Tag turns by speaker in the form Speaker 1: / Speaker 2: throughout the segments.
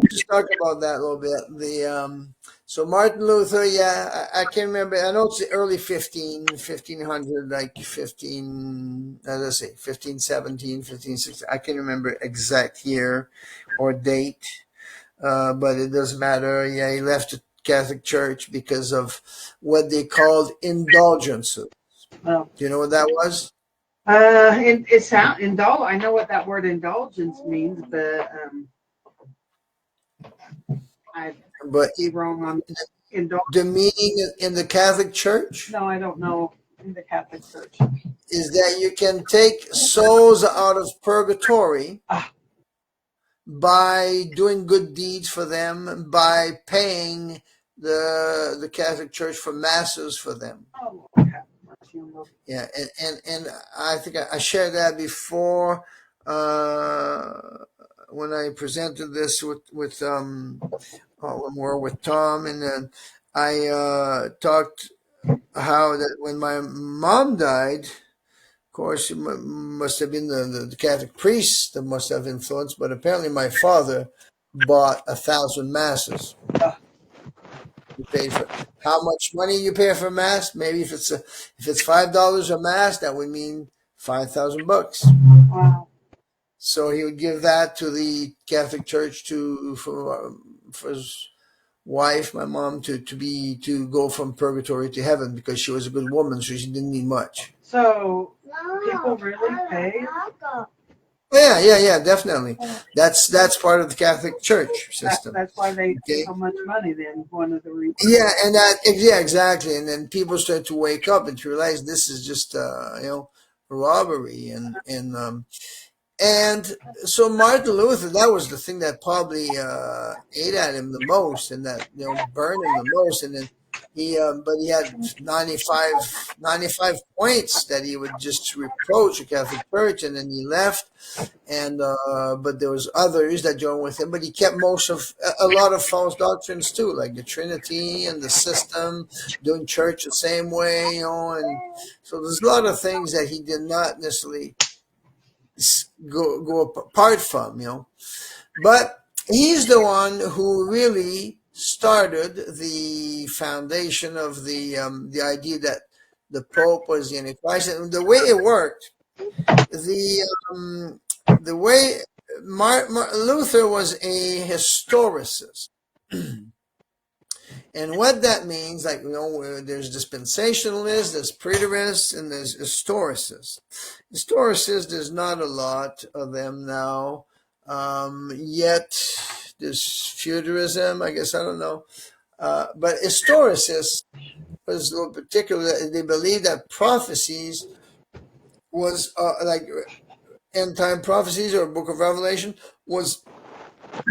Speaker 1: just talk about that a little bit. So Martin Luther, yeah, I can't remember. I know it's the early 1500, like 15, let's say 1517, 1516. I can't remember exact year or date, but it doesn't matter. Yeah, he left the Catholic Church because of what they called indulgences.
Speaker 2: Well,
Speaker 1: Do you know what that was?
Speaker 2: it sound indulge. I know what that word indulgence means, but I
Speaker 1: But
Speaker 2: be wrong on indulgence.
Speaker 1: the meaning in the Catholic Church
Speaker 2: No, I don't know in the Catholic Church.
Speaker 1: is that you can take souls out of purgatory
Speaker 2: Ah,
Speaker 1: by doing good deeds for them, by paying the Catholic Church for masses for them.
Speaker 2: oh, Lord have mercy on those.
Speaker 1: Yeah, and I think I shared that before when I presented this with more with Tom, and then I talked how that when my mom died, of course, it must have been the Catholic priests that must have influenced, but apparently my father bought 1,000 masses.
Speaker 2: Ah,
Speaker 1: You paid for how much money you pay for mass? Maybe if it's $5 a mass, that would mean $5,000.
Speaker 2: wow.
Speaker 1: So he would give that to the Catholic Church for his wife, my mom, to go from purgatory to heaven because she was a good woman, so she didn't need much.
Speaker 2: So people really pay.
Speaker 1: Yeah, definitely. That's part of the Catholic Church system.
Speaker 2: That's why they
Speaker 1: Okay.
Speaker 2: pay so much money. Then one of the reasons.
Speaker 1: Yeah, and yeah, exactly. And then people start to wake up and to realize this is just robbery and so Martin Luther, that was the thing that probably ate at him the most, and that burned him the most. And then but he had 95 points that he would just reproach the Catholic Church, and then he left. And but there was others that joined with him, but he kept a lot of false doctrines too, like the Trinity and the system, doing church the same way, and so there's a lot of things that he did not necessarily go apart from, but he's the one who really started the foundation of the idea that the Pope was the Antichrist, and the way it worked, the way Luther was a historicist. And what that means, like, there's dispensationalists, there's preterists, and there's historicists. Historicists, there's not a lot of them now. Yet there's Futurism, I guess, I don't know. But historicists was a little particular. They believe that prophecies was like end time prophecies or Book of Revelation was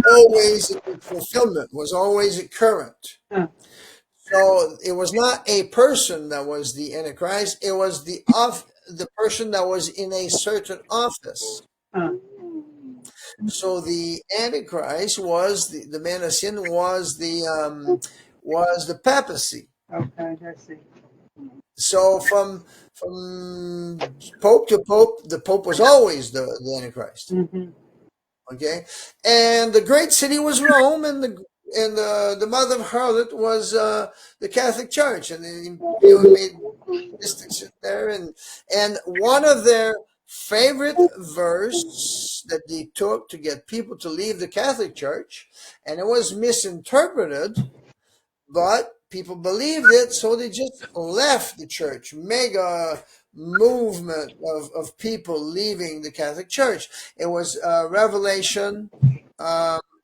Speaker 1: always in fulfillment, was always current. So it was not a person that was the Antichrist, it was the person that was in a certain office. So the Antichrist was the man of sin, was the papacy.
Speaker 2: Okay, I see.
Speaker 1: So from Pope to Pope, the Pope was always the Antichrist.
Speaker 2: Mm-hmm.
Speaker 1: Okay, and the great city was Rome, and the mother of harlot was the Catholic Church, and they made distinction there. And one of their favorite verse that they took to get people to leave the Catholic Church, and it was misinterpreted, but people believed it, so they just left the church. Mega movement of people leaving the Catholic Church. It was Revelation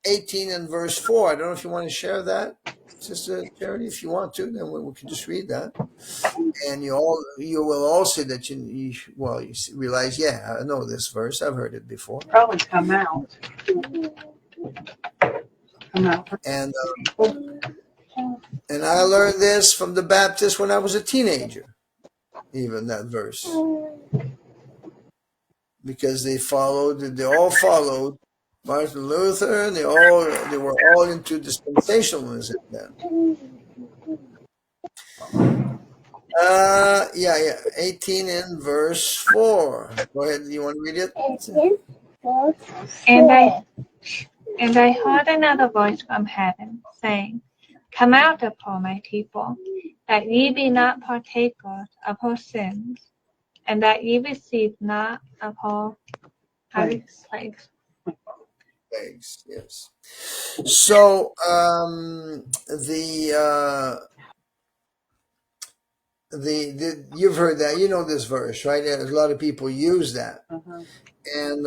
Speaker 1: 18 and verse 4. I don't know if you want to share that, Sister Charity. If you want to, then we can just read that. And you will all say that you realize, yeah, I know this verse. I've heard it before.
Speaker 2: Probably come out.
Speaker 1: And I learned this from the Baptists when I was a teenager. Even that verse, because they all followed Martin Luther, and they were all into dispensationalism then. 18 in verse 4. Go ahead. Do you want to read it?
Speaker 3: And I heard another voice from heaven, saying, Come out of her, my people, that ye be not partakers of her sins, and that ye receive not of her plagues.
Speaker 1: Thanks. Yes. So the you've heard that, you know this verse, right? There's a lot of people use that, and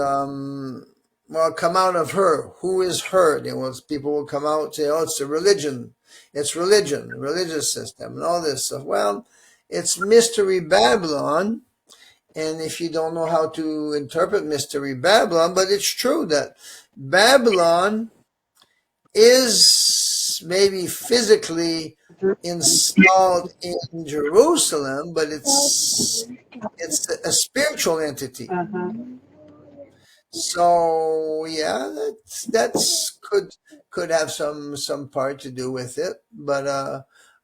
Speaker 1: well, come out of her. Who is her? People will come out and say, oh, it's a religion, religious system, and all this stuff. Well, it's Mystery Babylon. And if you don't know how to interpret Mystery Babylon, but it's true that Babylon is maybe physically installed in Jerusalem, but it's a spiritual entity. So yeah, that's could have some part to do with it, but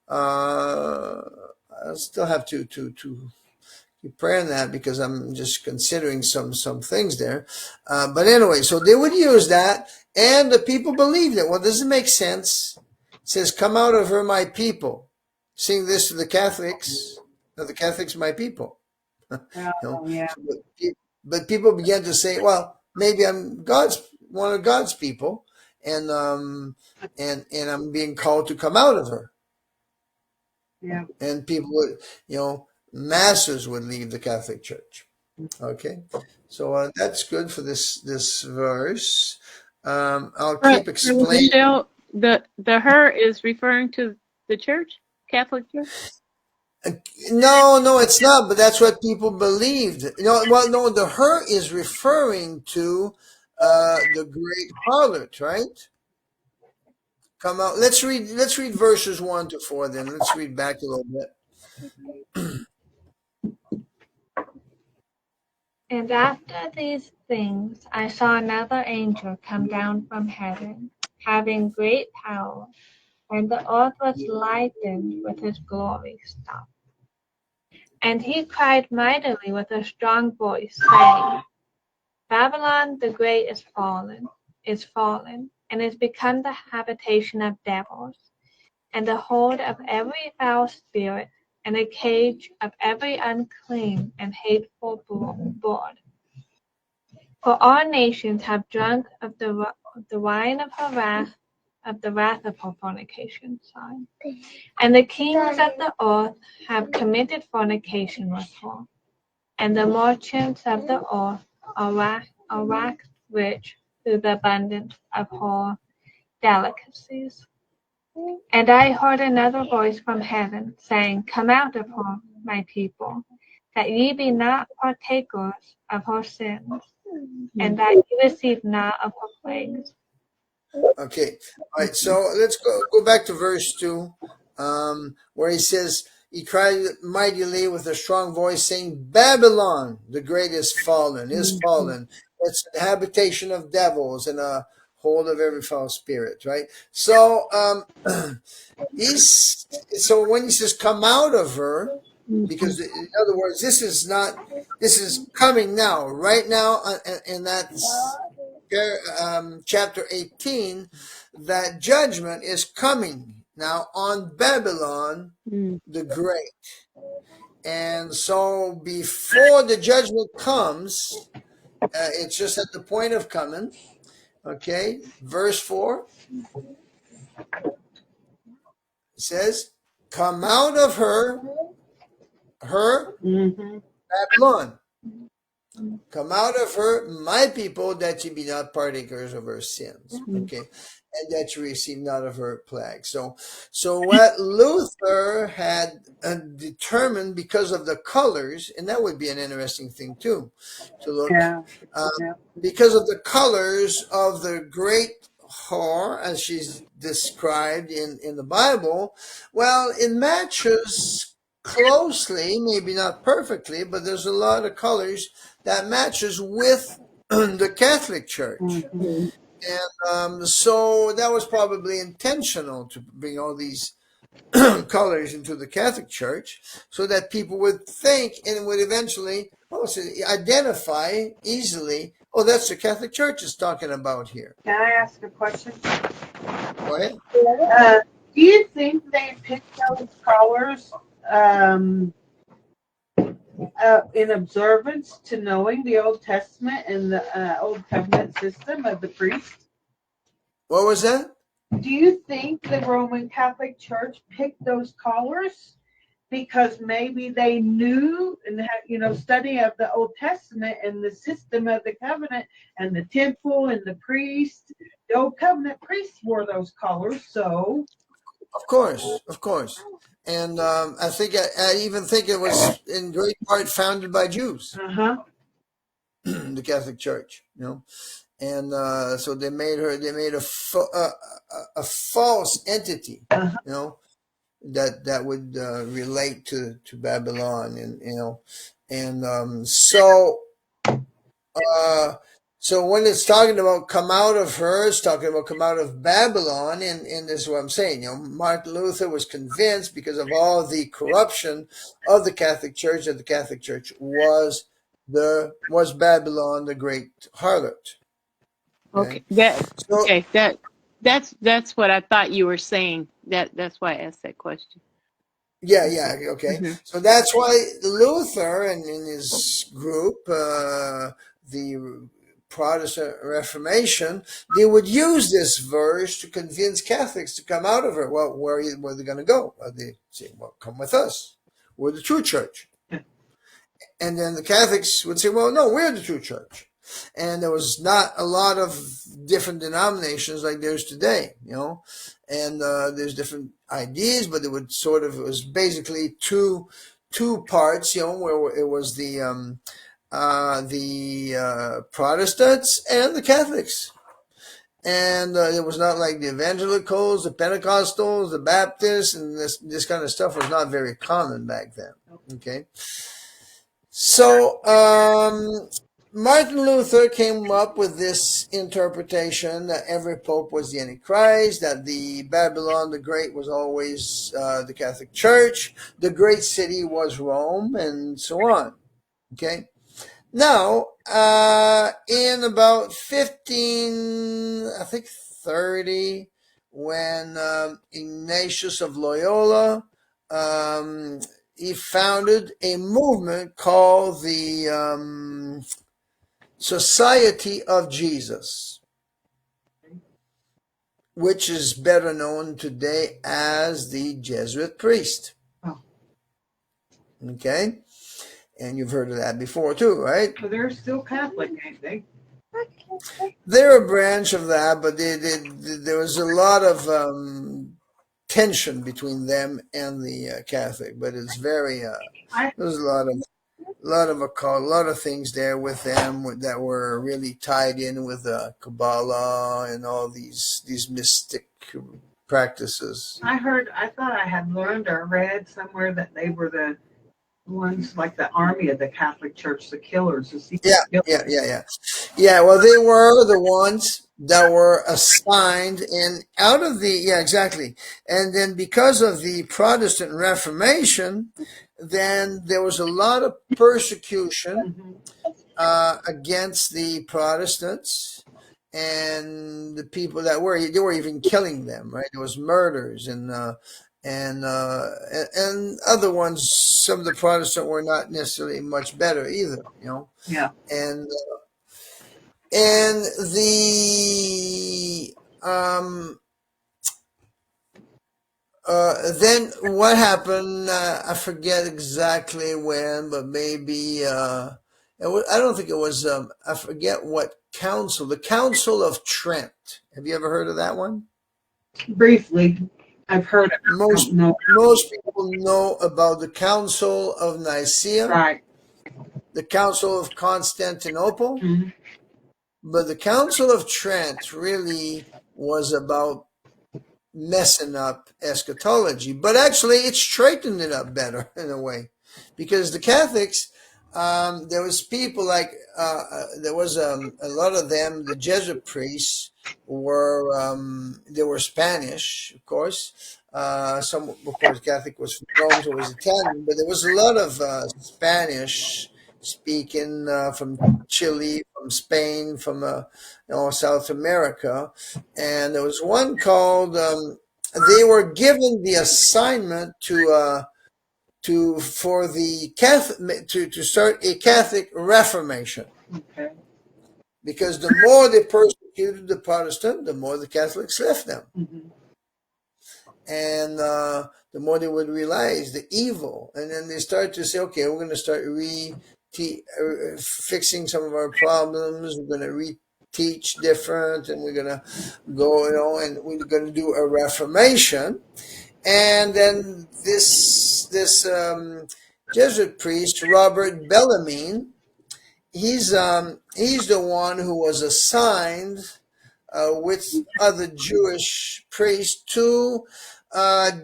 Speaker 1: I still have to keep praying that, because I'm just considering some things there. But anyway, so they would use that, and the people believed it. Well, does it make sense? It says, "Come out of her, my people." Sing this to the Catholics. The Catholics, my people. But people began to say, "Well, maybe I'm one of God's people, and I'm being called to come out of her."
Speaker 2: Yeah.
Speaker 1: And people would, masses would leave the Catholic Church. Okay, so that's good for this verse. I'll keep explaining.
Speaker 4: Michelle, the her is referring to the church, Catholic Church.
Speaker 1: No, it's not. But that's what people believed. No, the her is referring to the great harlot, right? Come out. Let's read verses 1 to 4. Then let's read back a little bit.
Speaker 3: And after these things I saw another angel come down from heaven, having great power, and the earth was lightened with his glory stuff. And he cried mightily with a strong voice, saying, Babylon the great is fallen, and is become the habitation of devils, and the hold of every foul spirit, and a cage of every unclean and hateful bird. For all nations have drunk of the wine of her wrath, of the wrath of her fornication. And the kings of the earth have committed fornication with her, and the merchants of the earth are waxed rich through the abundance of her delicacies. And I heard another voice from heaven, saying, Come out of her, my people, that ye be not partakers of her sins, and that ye receive not of her plagues.
Speaker 1: Okay, all right. So let's go back to verse 2, where he says, he cried mightily with a strong voice, saying, Babylon the great is fallen. It's the habitation of devils and a hold of every foul spirit, right? So so when he says come out of her, because in other words, this is coming now, right now, and that's chapter 18, that judgment is coming now on Babylon the Great. And so before the judgment comes, it's just at the point of coming. Okay, verse 4 says, Come out of her, Babylon. Come out of her, my people, that ye be not partakers of her sins. Okay, and that you receive not of her plague. So what Luther had determined, because of the colors, and that would be an interesting thing too to look. Because of the colors of the great whore, as she's described in the Bible, well, it matches closely, maybe not perfectly, but there's a lot of colors that matches with the Catholic Church. And so that was probably intentional to bring all these colors into the Catholic Church, so that people would think and would eventually identify easily Oh, that's the Catholic Church is talking about here.
Speaker 2: Can I ask a question?
Speaker 1: Go ahead.
Speaker 2: Do you think they picked those colors in observance to knowing the Old Testament and the Old Covenant system of the priest?
Speaker 1: What was that?
Speaker 2: Do you think the Roman Catholic Church picked those colors because maybe they knew and had, study of the Old Testament and the system of the covenant and the temple and the priest? The Old Covenant priests wore those colors, so.
Speaker 1: Of course. And I even think it was in great part founded by Jews, the Catholic Church, and so they made a false entity, that would relate to Babylon, and so when it's talking about come out of her, it's talking about come out of Babylon, and this is what I'm saying. Martin Luther was convinced because of all the corruption of the Catholic Church that the Catholic Church was Babylon, the great harlot.
Speaker 4: Okay,
Speaker 1: So,
Speaker 4: that's what I thought you were saying. That's why I asked that question.
Speaker 1: yeah, okay.
Speaker 4: Mm-hmm.
Speaker 1: So that's why Luther and in his group, the Protestant Reformation, they would use this verse to convince Catholics to come out of her. Well, where are they going to go? Well, they say, well, come with us. We're the true church. And then the Catholics would say, well, no, we're the true church. And there was not a lot of different denominations like there's today, and there's different ideas, but it was basically two parts, where it was the Protestants and the Catholics. And it was not like the evangelicals, the Pentecostals, the Baptists, and this kind of stuff was not very common back then. Okay. So, Martin Luther came up with this interpretation that every pope was the Antichrist, that the Babylon the Great was always the Catholic Church, the great city was Rome, and so on. Okay. Now, in about 1530, when Ignatius of Loyola, he founded a movement called the Society of Jesus, which is better known today as the Jesuit priest. Okay? And you've heard of that before too, right?
Speaker 2: But they're still Catholic, ain't they?
Speaker 1: They're a branch of that, but there was a lot of tension between them and the Catholic. But it's very there's a lot of things there with them that were really tied in with Kabbalah and all these mystic practices.
Speaker 2: I thought I had learned or read somewhere that they were the ones like the army of the Catholic Church, the killers.
Speaker 1: Yeah. Well, they were the ones that were assigned exactly. And then because of the Protestant Reformation, then there was a lot of persecution against the Protestants and the people they were even killing them, right? There was murders and other ones. Some of the Protestant were not necessarily much better either,
Speaker 2: Yeah.
Speaker 1: And the then what happened? I forget exactly when, but maybe I don't think it was. I forget what council. The Council of Trent. Have you ever heard of that one?
Speaker 2: Briefly, I've heard it.
Speaker 1: Most people know about the Council of Nicaea,
Speaker 2: Right.
Speaker 1: the Council of Constantinople,
Speaker 2: Mm-hmm.
Speaker 1: but the Council of Trent really was about messing up eschatology, but actually it straightened it up better in a way, because the Catholics, there was people like there was a lot of them. The Jesuit priests were they were Spanish, of course. Some, of course, Catholic was from Rome, so it was Italian, but there was a lot of Spanish speaking from Chile, from Spain, from South America, and there was one called. They were given the assignment for the Catholic to start a Catholic Reformation.
Speaker 2: Okay.
Speaker 1: Because the more they persecuted the Protestant, the more the Catholics left them.
Speaker 2: Mm-hmm.
Speaker 1: And the more they would realize the evil. And then they start to say, okay, we're going to start fixing some of our problems. We're going to teach different, and we're going to go, and we're going to do a Reformation. And then this Jesuit priest, Robert Bellarmine, he's the one who was assigned with other Jewish priests to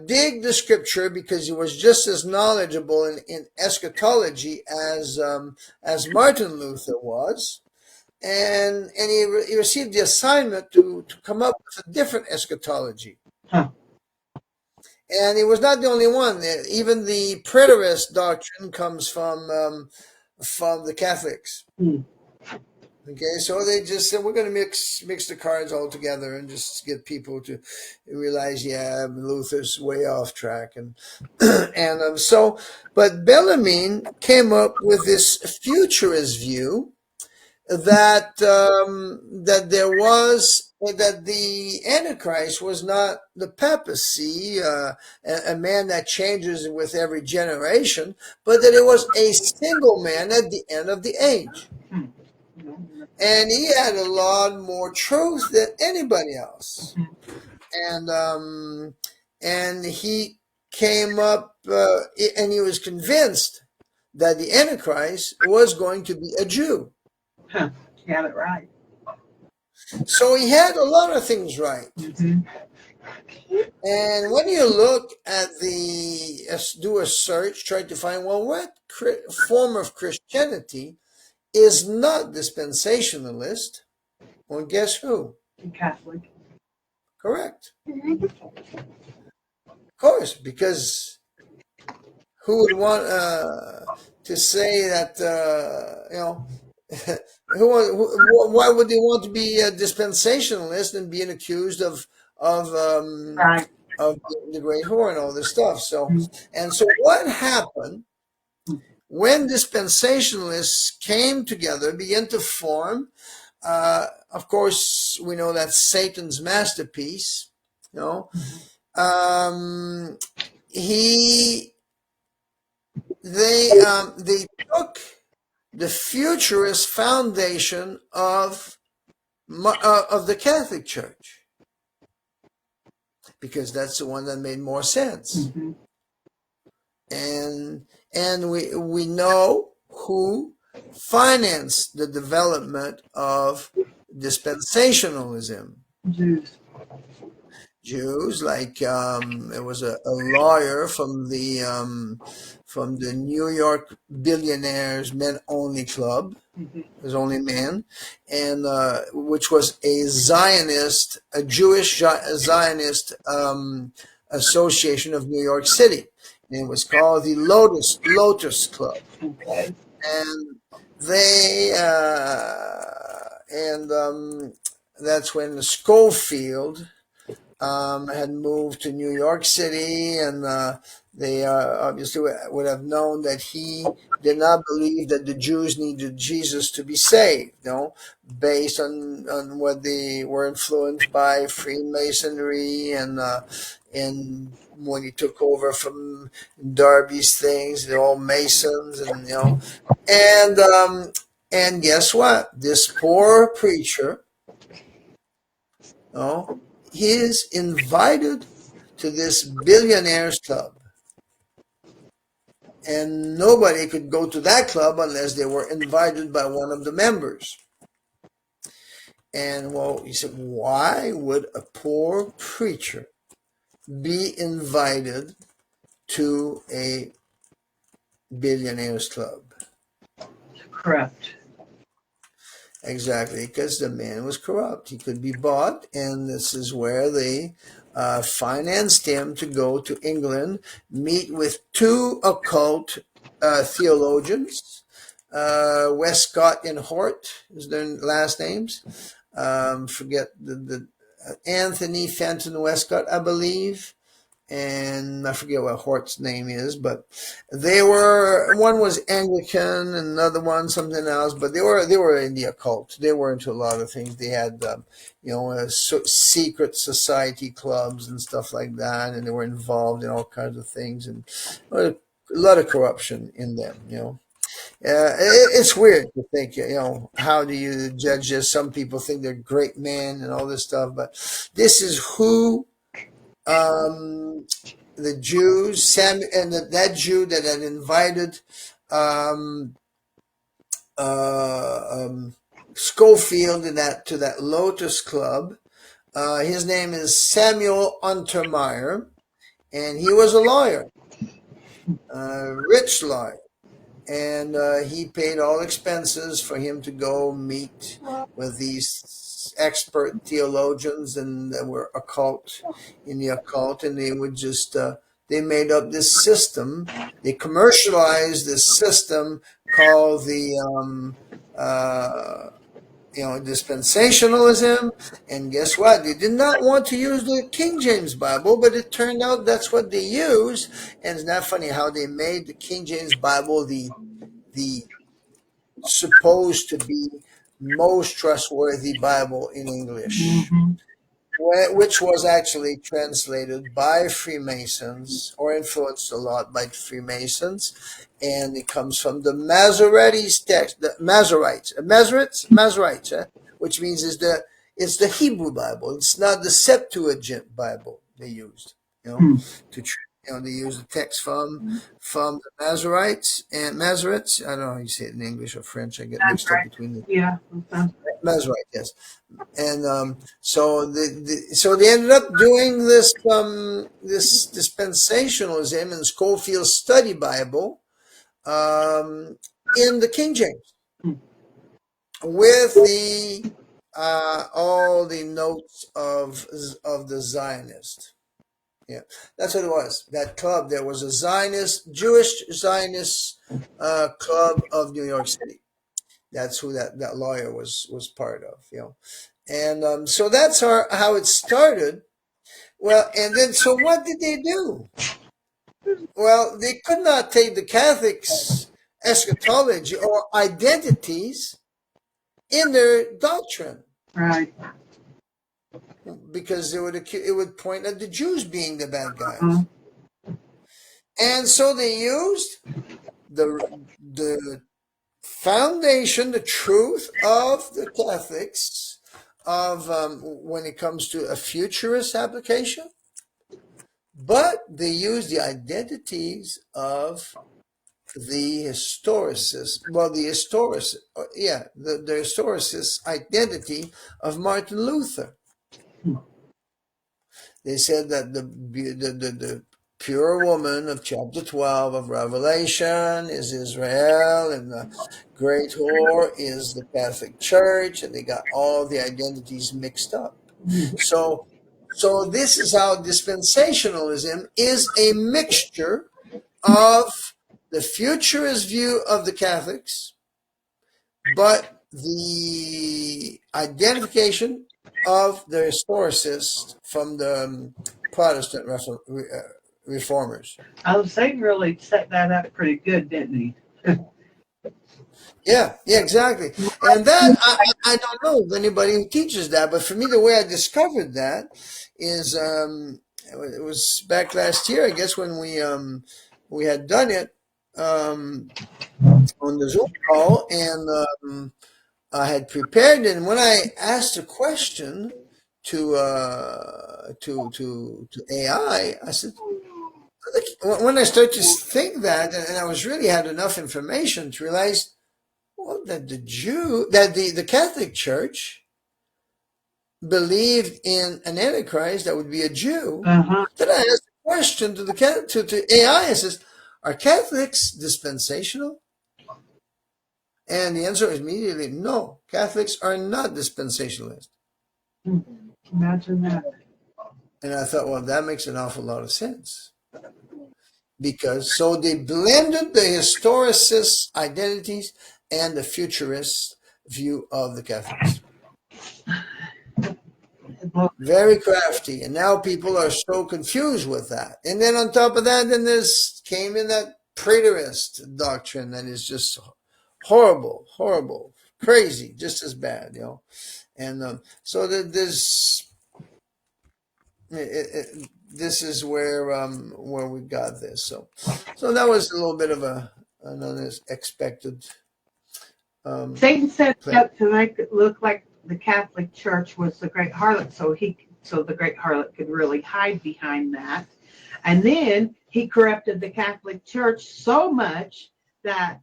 Speaker 1: dig the scripture, because he was just as knowledgeable in eschatology as Martin Luther was, and he received the assignment to come up with a different eschatology.
Speaker 2: Huh.
Speaker 1: And he was not the only one. Even the preterist doctrine comes from the Catholics.
Speaker 2: Mm.
Speaker 1: Okay, so they just said, we're going to mix the cards all together and just get people to realize, yeah, Luther's way off track, and but Bellarmine came up with this futurist view that that the Antichrist was not the papacy, a man that changes with every generation, but that it was a single man at the end of the age. And he had a lot more truth than anybody else. And he came up, and he was convinced that the Antichrist was going to be a Jew.
Speaker 2: Huh. You had it right.
Speaker 1: So he had a lot of things right.
Speaker 2: Mm-hmm.
Speaker 1: And when you look at do a search, try to find, well, what form of Christianity is not dispensationalist? Well, guess who?
Speaker 2: Catholic.
Speaker 1: Correct. Of course, because who would want to say that, why would they want to be a dispensationalist and being accused of
Speaker 2: Right.
Speaker 1: of the great whore and all this stuff? So what happened when dispensationalists came together, began to form? Of course, we know that's Satan's masterpiece. They took the futurist foundation of the Catholic Church, because that's the one that made more sense.
Speaker 2: Mm-hmm.
Speaker 1: And we know who financed the development of dispensationalism. Jews, like it was a lawyer from the New York Billionaires Men Only Club.
Speaker 2: Mm-hmm.
Speaker 1: It was only men, and which was a Jewish Zionist association of New York City. And it was called the LOTUS Club.
Speaker 2: Okay.
Speaker 1: And they that's when Schofield had moved to New York City, and they obviously would have known that he did not believe that the Jews needed Jesus to be saved, based on what they were influenced by Freemasonry, and when he took over from Darby's things, they're all Masons, and guess what? This poor preacher, he's invited to this billionaires club, and nobody could go to that club unless they were invited by one of the members. And he said, why would a poor preacher be invited to a billionaires club?
Speaker 2: Corrupt.
Speaker 1: Exactly, because the man was corrupt. He could be bought, and this is where they financed him to go to England, meet with two occult theologians, Westcott and Hort is their last names. Forget the Anthony Fenton Westcott, I believe, and I forget what Hort's name is, but they were, one was Anglican and another one something else, but they were in the occult. They were into a lot of things. They had secret society clubs and stuff like that, and they were involved in all kinds of things, and a lot of corruption in them. It's weird to think, how do you judge this? Some people think they're great men and all this stuff, but this is who the Jews, that Jew that had invited Schofield to that Lotus Club. His name is Samuel Untermeyer, and he was a lawyer, a rich lawyer. And he paid all expenses for him to go meet with these expert theologians, and that were in the occult, and they would just they made up this system. They commercialized this system called the dispensationalism. And guess what? They did not want to use the King James Bible, but it turned out that's what they used. And it's not funny how they made the King James Bible the supposed to be most trustworthy Bible in English, which was actually translated by Freemasons, or influenced a lot by Freemasons, and it comes from the Masoretes text, the Masoretes, which means it's the Hebrew Bible. It's not the Septuagint Bible they used, they use the text from the Masoretes and Masoretes. I don't know how you say it in English or French. I get mixed up between the Masorete, yes. And so they ended up doing this dispensationalism in Schofield's study Bible in the King James, with the all the notes of the Zionist. Yeah, that's what it was. That club, there was a Jewish Zionist club of New York City. That's who that lawyer was part of, And so that's how it started. Well, and then, so what did they do? Well, they could not take the Catholics' eschatology or identities in their doctrine.
Speaker 2: Right.
Speaker 1: Because it would point at the Jews being the bad guys. And so they used the foundation, the truth of the Catholics of when it comes to a futurist application, but they used the identities of the historicists. Well, the historicist identity of Martin Luther. They said that the pure woman of chapter 12 of Revelation is Israel, and the great whore is the Catholic Church, and they got all the identities mixed up. So this is how dispensationalism is a mixture of the futurist view of the Catholics, but the identification of the historicists from the Protestant reformers.
Speaker 2: Satan really set that up pretty good, didn't he?
Speaker 1: Yeah, exactly. And that, I don't know of anybody who teaches that, but for me, the way I discovered that is, it was back last year, I guess, when we had done it on the Zoom call, and I had prepared it, and when I asked a question to AI, I said, when I started to think that, and I was really had enough information to realize, well, that the Catholic Church believed in an Antichrist that would be a Jew. Then I asked a question to AI. I says, are Catholics dispensational? And the answer is immediately no. Catholics are not dispensationalists.
Speaker 2: Imagine that.
Speaker 1: And I thought, well, that makes an awful lot of sense. Because so they blended the historicist identities and the futurist view of the Catholics. Very crafty, and now people are so confused with that. And then on top of that, then there's came in that preterist doctrine that is just horrible, horrible, crazy, just as bad, you know. And so there's this is where we got this. So that was a little bit of an unexpected.
Speaker 2: Satan set it
Speaker 1: plan.
Speaker 2: up to make it look like the Catholic Church was the great harlot, so the great harlot could really hide behind that. And then he corrupted the Catholic Church so much that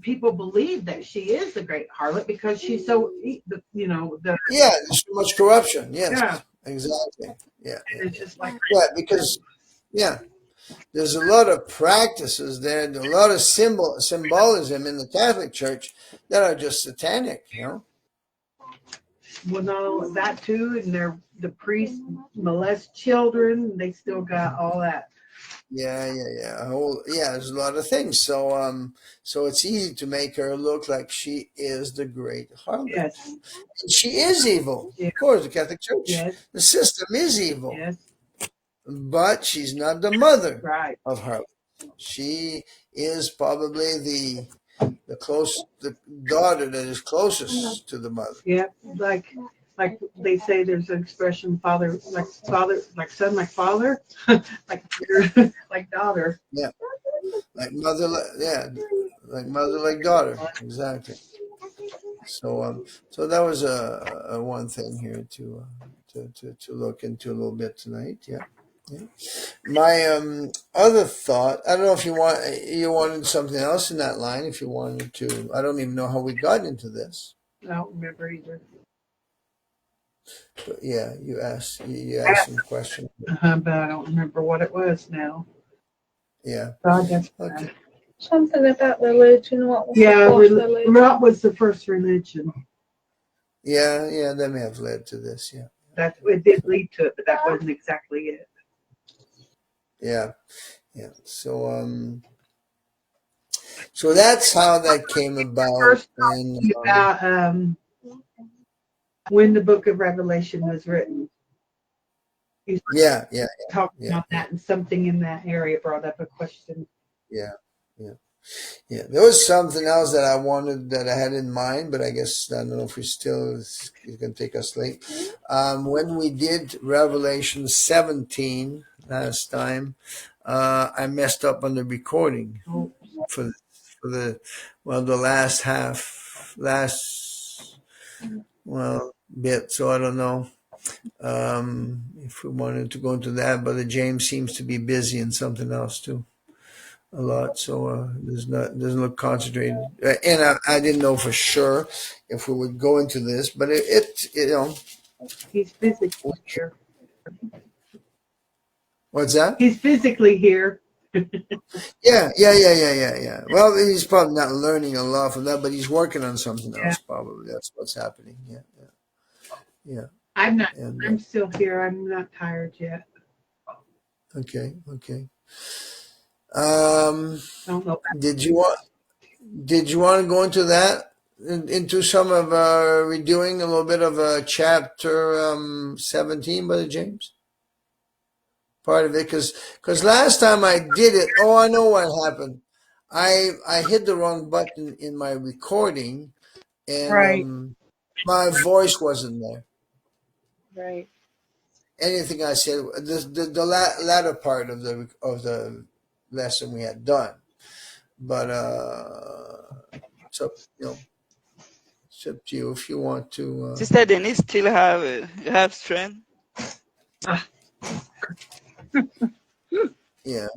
Speaker 2: people believe that she is the great harlot because she's so, you know,
Speaker 1: Yeah, there's too much corruption. Yes,
Speaker 2: Yeah.
Speaker 1: exactly. Yeah,
Speaker 2: it's just like,
Speaker 1: yeah, because there's a lot of practices there, a lot of symbolism in the Catholic Church that are just satanic, you know.
Speaker 2: well, no, that too, and the priests molest children. They still got all that.
Speaker 1: Yeah. There's a lot of things. So so it's easy to make her look like she is the great harlot.
Speaker 2: Yes,
Speaker 1: She is evil.
Speaker 2: Yeah.
Speaker 1: Of course, the Catholic Church.
Speaker 2: yes,
Speaker 1: The system is evil.
Speaker 2: yes,
Speaker 1: But she's not the mother
Speaker 2: right.
Speaker 1: of harlot. She is probably the daughter that is closest to the mother.
Speaker 2: Yeah, like they say, there's an expression, father, like son, like father, like daughter.
Speaker 1: Like mother, like mother, like daughter. Exactly. So so that was a one thing here to look into a little bit tonight. Yeah. My other thought, I don't know if you wanted something else in that line. If you wanted to, I don't even know how we got into this.
Speaker 2: I don't remember either.
Speaker 1: But yeah, you asked some questions.
Speaker 2: But I don't remember what it was now.
Speaker 1: Yeah.
Speaker 2: So I guess
Speaker 1: Okay.
Speaker 3: Something about religion. What was
Speaker 2: yeah,
Speaker 3: the first religion?
Speaker 2: what was the first religion?
Speaker 1: Yeah, that may have led to this. Yeah.
Speaker 2: It did lead to it, but that wasn't exactly it.
Speaker 1: Yeah. So so that's how that came about.
Speaker 2: First
Speaker 1: And
Speaker 2: about when the Book of Revelation was written.
Speaker 1: yeah.
Speaker 2: Talking about that, and something in that area brought up a question.
Speaker 1: Yeah. There was something else that I had in mind, but I guess I don't know if it's going to take us late. When we did Revelation 17 last time, I messed up on the recording for the last bit. So I don't know if we wanted to go into that. Brother James seems to be busy in something else too. A lot, so doesn't look concentrated, and I didn't know for sure if we would go into this, but it you know.
Speaker 2: He's physically here.
Speaker 1: What's that?
Speaker 2: He's physically here.
Speaker 1: Yeah. Well, he's probably not learning a lot from that, but he's working on something else. Probably that's what's happening. Yeah.
Speaker 2: I'm not.
Speaker 1: And,
Speaker 2: I'm still here. I'm not tired yet.
Speaker 1: Okay.
Speaker 2: Don't know.
Speaker 1: Did you want to go into that? Into some of redoing a little bit of chapter 17, Brother James? Part of it, because last time I did it, I know what happened. I hit the wrong button in my recording, and
Speaker 2: Right.
Speaker 1: My voice wasn't there.
Speaker 2: Right.
Speaker 1: Anything I said, the latter part of the lesson we had done, but it's up, it's up to you if you want to.
Speaker 5: Sister Denise still have strength.
Speaker 1: Yeah.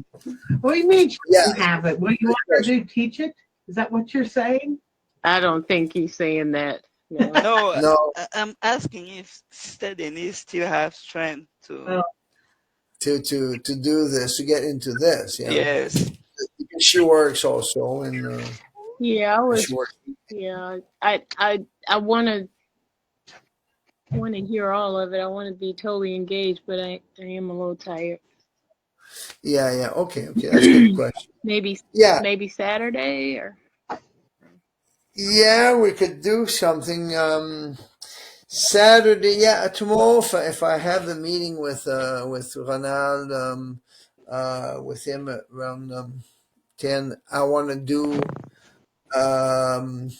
Speaker 2: What do you mean?
Speaker 1: Yeah.
Speaker 2: You have it. What do you want her to teach it? Is that what you're saying?
Speaker 4: I don't think he's saying that. No.
Speaker 5: No, I'm asking if Sister Denise still have strength to
Speaker 1: do this, to get into this. Yeah.
Speaker 5: Yes.
Speaker 1: Because she works also, and
Speaker 4: Yeah, I was.
Speaker 1: she works.
Speaker 4: Yeah, I want to hear all of it. I want to be totally engaged, but I am a little tired.
Speaker 1: Yeah. Okay. That's a good question.
Speaker 4: Maybe
Speaker 1: Yeah.
Speaker 4: Saturday or
Speaker 1: Yeah, we could do something. Saturday, yeah, tomorrow if I have the meeting with Ronald, with him at around 10, I want to do um,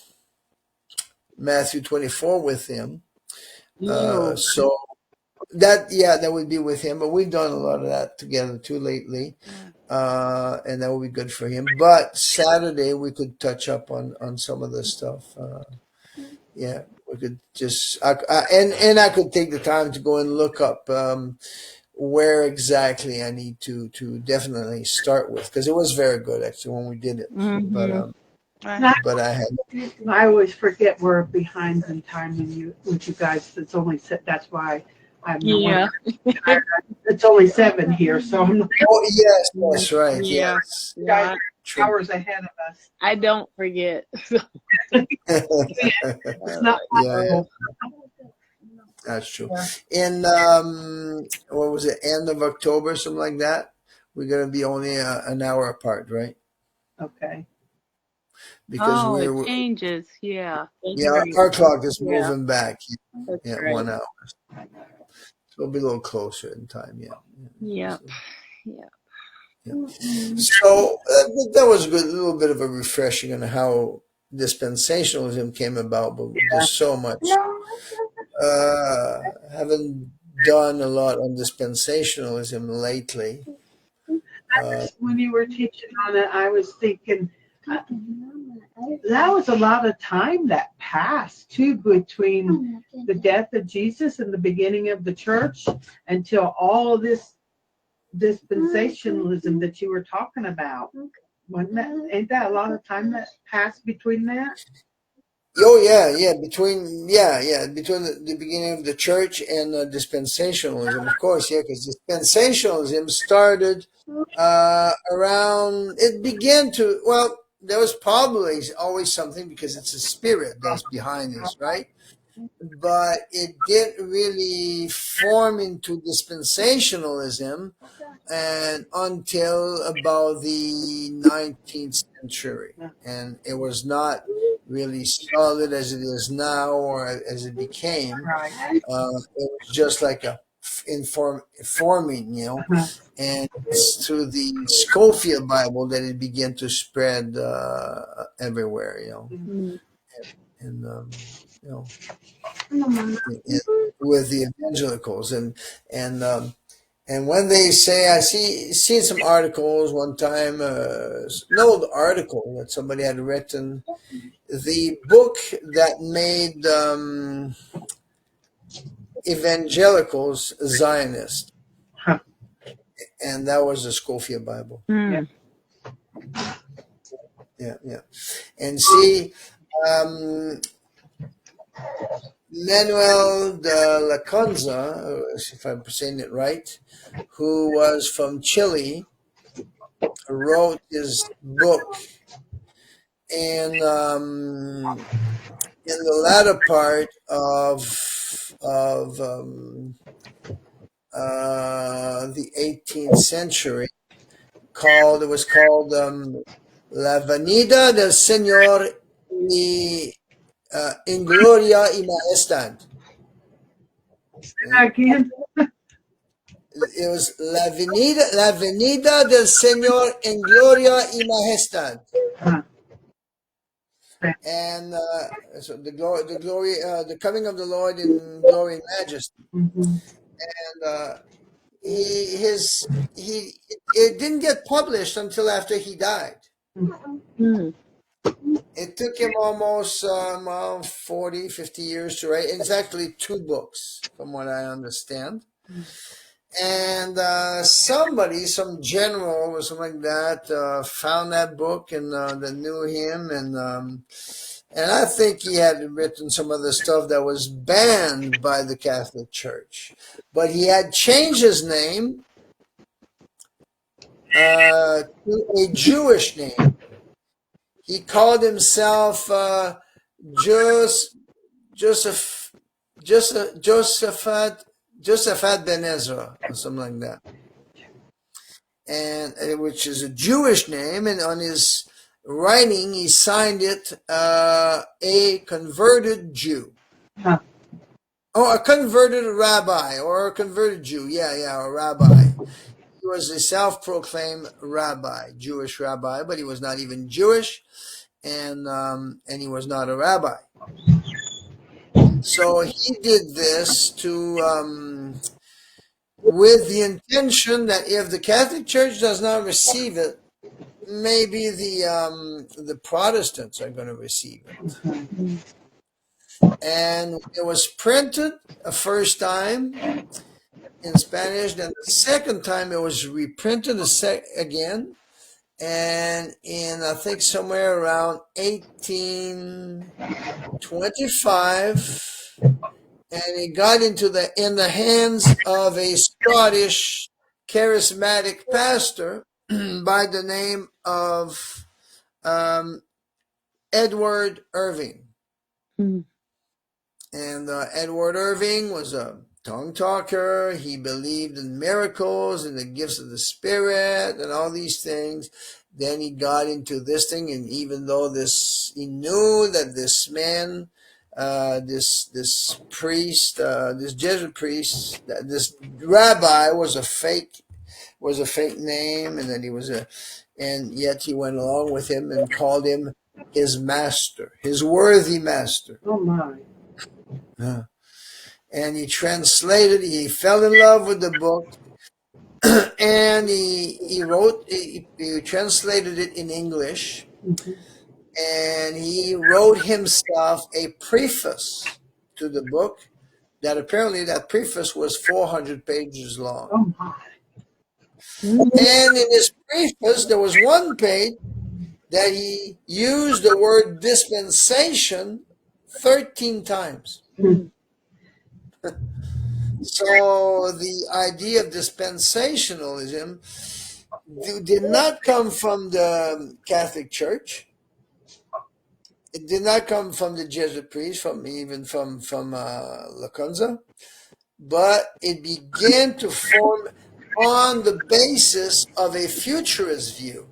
Speaker 1: Matthew 24 with him. So that would be with him, but we've done a lot of that together too lately. And that would be good for him. But Saturday we could touch up on some of the stuff. Yeah, we could just and I could take the time to go and look up where exactly I need to definitely start with, because it was very good actually when we did it. But I had.
Speaker 2: I always forget we're behind in time with you guys. It's only that's why I'm it's only 7 here, so I'm not.
Speaker 1: Oh yes, that's right.
Speaker 4: Yeah.
Speaker 1: Yes,
Speaker 2: You guys are hours ahead of us.
Speaker 4: I don't forget.
Speaker 2: It's not possible.
Speaker 1: That's true. In what was it, end of October, something like that? We're gonna be only an hour apart, right?
Speaker 2: Okay.
Speaker 1: Because
Speaker 4: it changes. Yeah.
Speaker 1: Our clock is moving back.
Speaker 4: That's right.
Speaker 1: 1 hour. So it'll be a little closer in time.
Speaker 4: Yeah.
Speaker 1: So that was a little bit of a refreshing on how dispensationalism came about, but there's so much. Haven't done a lot on dispensationalism lately.
Speaker 2: When you were teaching on it, I was thinking that was a lot of time that passed too between the death of Jesus and the beginning of the church until all this dispensationalism that you were talking about. Ain't that a lot of time that passed between that?
Speaker 1: Oh yeah, between the beginning of the church and dispensationalism, of course, because dispensationalism started around. It began to there was probably always something, because it's a spirit that's behind this, right? But it didn't really form into dispensationalism and until about the 19th century, and it was not really solid as it is now or as it became. It was just like a forming, and it's through the Schofield Bible that it began to spread everywhere, and with the evangelicals and when they say, I seen some articles one time, an old article that somebody had written, the book that made evangelicals Zionists, and that was the Schofield Bible. Yeah. And see, Manuel de la Conza, if I'm saying it right, who was from Chile, wrote his book, and in the latter part of the 18th century, it was called La Venida del Señor in Gloria y Majestad.
Speaker 2: Again.
Speaker 1: It was La Venida del Señor en Gloria y Majestad. And so the glory, the coming of the Lord in glory and majesty. And it didn't get published until after he died. It took him almost 40, 50 years to write. It's actually 2 books, from what I understand. And some general or something like that, found that book and that knew him, and I think he had written some other stuff that was banned by the Catholic Church, but he had changed his name to a Jewish name. He called himself Josephat Ben Ezra or something like that. and which is a Jewish name, and on his writing he signed it a converted Jew.
Speaker 2: Huh.
Speaker 1: Oh, a converted rabbi or a converted Jew. Yeah, a rabbi. He was a self-proclaimed rabbi, Jewish rabbi, but he was not even Jewish, and he was not a rabbi. So he did this to with the intention that if the Catholic Church does not receive it, maybe the Protestants are going to receive it. And it was printed a first time in Spanish, then the second time it was reprinted again, and in I think somewhere around 1825. And it got in the hands of a Scottish charismatic pastor by the name of Edward Irving.
Speaker 4: Mm.
Speaker 1: And Edward Irving was a tongue talker. He believed in miracles and the gifts of the Spirit and all these things. Then he got into this thing, and even though he knew that this man, this priest, this Jesuit priest, this rabbi was a fake name, and that and yet he went along with him and called him his master, his worthy master.
Speaker 2: Oh my.
Speaker 1: And he fell in love with the book, and he translated it in English.
Speaker 2: Mm-hmm.
Speaker 1: And he wrote himself a preface to the book that apparently that preface was 400 pages long.
Speaker 2: Oh my.
Speaker 1: And in his preface, there was one page that he used the word dispensation 13 times.
Speaker 2: Mm.
Speaker 1: So the idea of dispensationalism did not come from the Catholic Church. It did not come from the Jesuit priests, from Lacunza, but it began to form on the basis of a futurist view.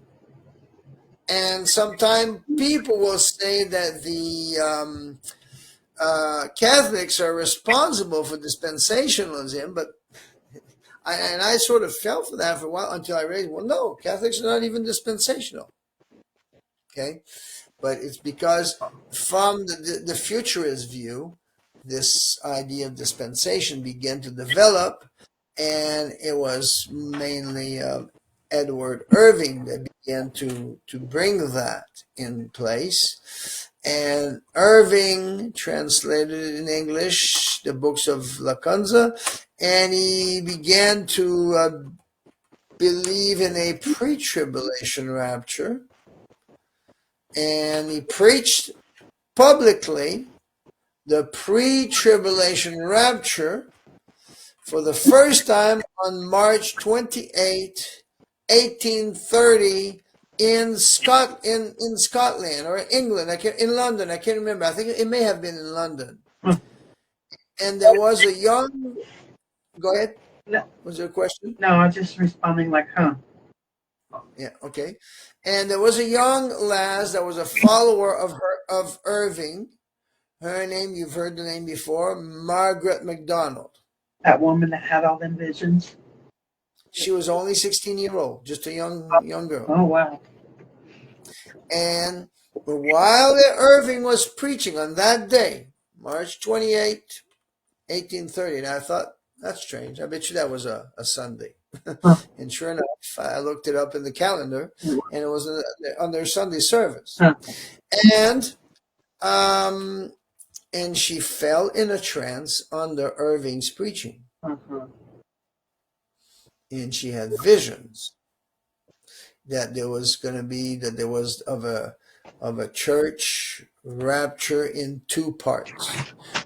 Speaker 1: And sometimes people will say that the Catholics are responsible for dispensationalism, but I sort of fell for that for a while until I realized, well, no, Catholics are not even dispensational. Okay? But it's because from the futurist view, this idea of dispensation began to develop, and it was mainly Edward Irving that began to bring that in place. And Irving translated in English the books of Lacunza, and he began to believe in a pre-tribulation rapture. And he preached publicly the pre-tribulation rapture for the first time on March 28, 1830, in Scotland or England, in London. I can't remember. I think it may have been in London. And there was a young. Go ahead.
Speaker 2: No.
Speaker 1: Was there a question?
Speaker 2: No, I'm just responding like, huh.
Speaker 1: Yeah. Okay. And there was a young lass that was a follower of Irving. Her name, you've heard the name before, Margaret MacDonald.
Speaker 2: That woman that had all them visions.
Speaker 1: She was only 16-year-old, just a young girl.
Speaker 2: Oh wow.
Speaker 1: And while Irving was preaching on that day, March 28, 1830, and I thought, that's strange. I bet you that was a Sunday. And sure enough, I looked it up in the calendar, and it was on their Sunday service. And she fell in a trance under Irving's preaching. And she had visions that there was of a church rapture in two parts: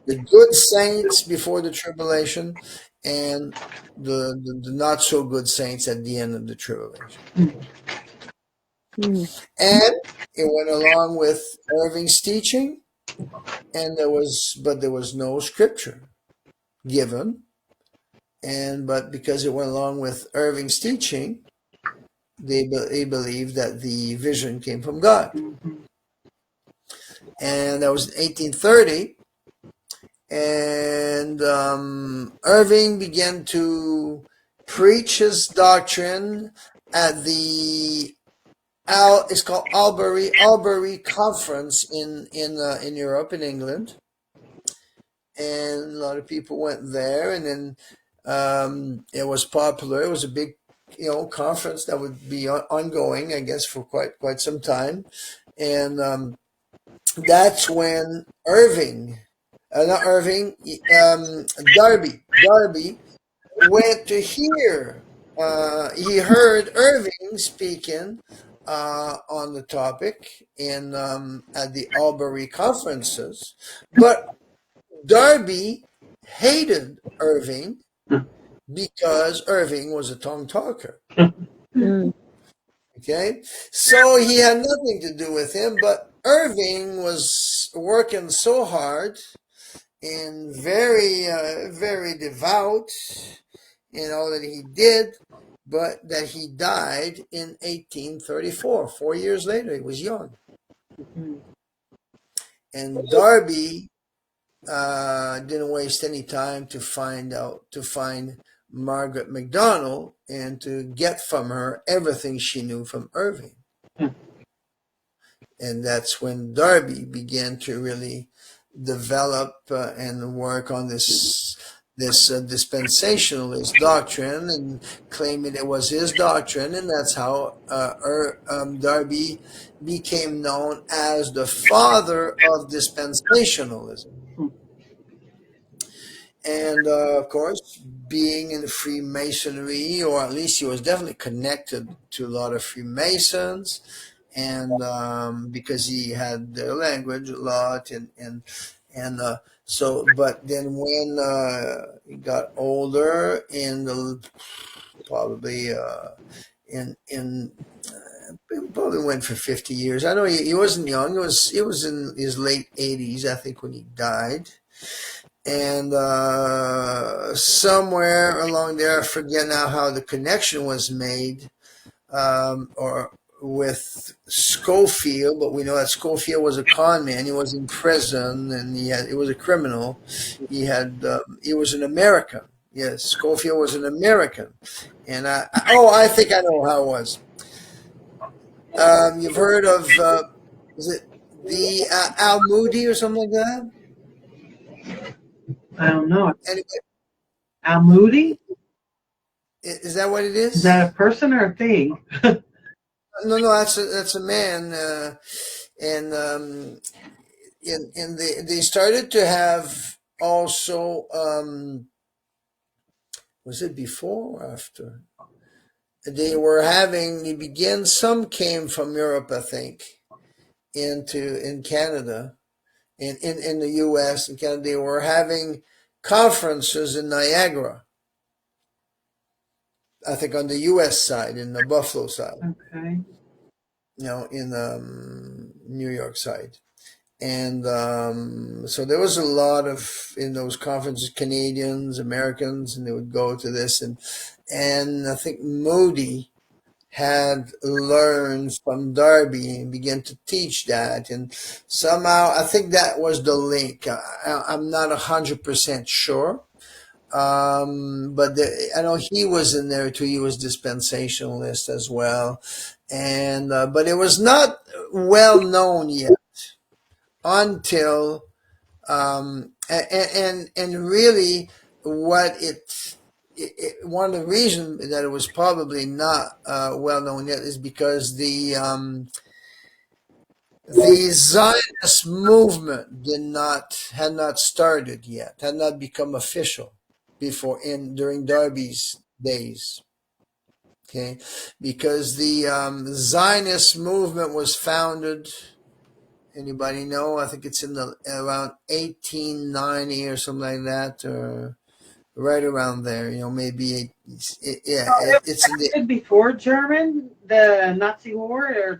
Speaker 1: the good saints before the tribulation, and the not so good saints at the end of the tribulation. And it went along with Irving's teaching, and there was no scripture given. But because it went along with Irving's teaching, they believed that the vision came from God. And that was in 1830. And Irving began to preach his doctrine at the it's called Albury Conference in Europe, in England, and a lot of people went there, and then it was popular. It was a big, conference that would be ongoing, I guess, for quite some time, and that's when Darby went to hear. He heard Irving speaking on the topic in at the Albury conferences, but Darby hated Irving because Irving was a tongue talker. Okay, so he had nothing to do with him, but Irving was working so hard and very, very devout in all that he did, but that he died in 1834, 4 years later. He was young. And Darby didn't waste any time to find Margaret MacDonald and to get from her everything she knew from Irving. And that's when Darby began to really develop and work on this dispensationalist doctrine and claiming it was his doctrine, and that's how Darby became known as the father of dispensationalism. And of course, being in the Freemasonry, or at least he was definitely connected to a lot of Freemasons, and because he had their language a lot, and so, but then when he got older, probably went for 50 years. I know he wasn't young. He was in his late 80s, I think, when he died. And somewhere along there, I forget now how the connection was made, or with Schofield, but we know that Schofield was a con man. He was in prison, and he was a criminal. He was an American. Yes, Schofield was an American. And I think I know how it was. You've heard of, is it the Al Moody or something like that?
Speaker 2: I don't know.
Speaker 1: Anyway,
Speaker 2: Al Moody?
Speaker 1: is that what it is?
Speaker 2: Is that a person or a thing?
Speaker 1: No, that's a man, and they started to have also. Was it before or after? Some came from Europe, I think, in Canada, in the U.S. and Canada. They were having conferences in Niagara, I think, on the U.S. side, in the Buffalo side.
Speaker 2: Okay.
Speaker 1: In the New York side. And so there was a lot of, in those conferences, Canadians, Americans, and they would go to this. And I think Moody had learned from Darby and began to teach that. And somehow, I think that was the link. I'm not 100% sure. But I know he was in there too. He was dispensationalist as well. And but it was not well known yet until and really what one of the reasons that it was probably not well known yet is because the Zionist movement had not started yet, had not become official during Darby's days. Okay, because the Zionist movement was founded. Anybody know? I think it's around 1890 or something like that, or right around there. Maybe it's in the
Speaker 2: before the Nazi war, or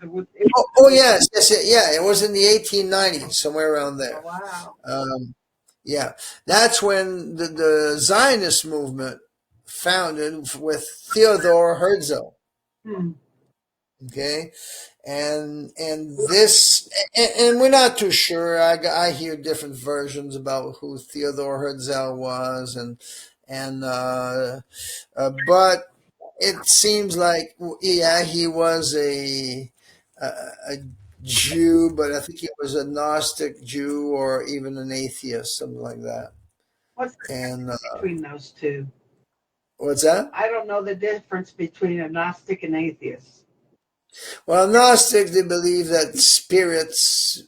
Speaker 1: yes, it was in the 1890s, somewhere around there.
Speaker 2: Oh,
Speaker 1: wow. Yeah, that's when the Zionist movement founded with Theodor Herzl. Okay, and this and we're not too sure. I hear different versions about who Theodore Herzl was, and but it seems like, yeah, he was a Jew, but I think he was a Gnostic Jew or even an atheist, something like that.
Speaker 2: What's the
Speaker 1: And
Speaker 2: difference between those two?
Speaker 1: what's that?
Speaker 2: I don't know the difference between a Gnostic and atheist.
Speaker 1: Well, Gnostics, they believe that spirits,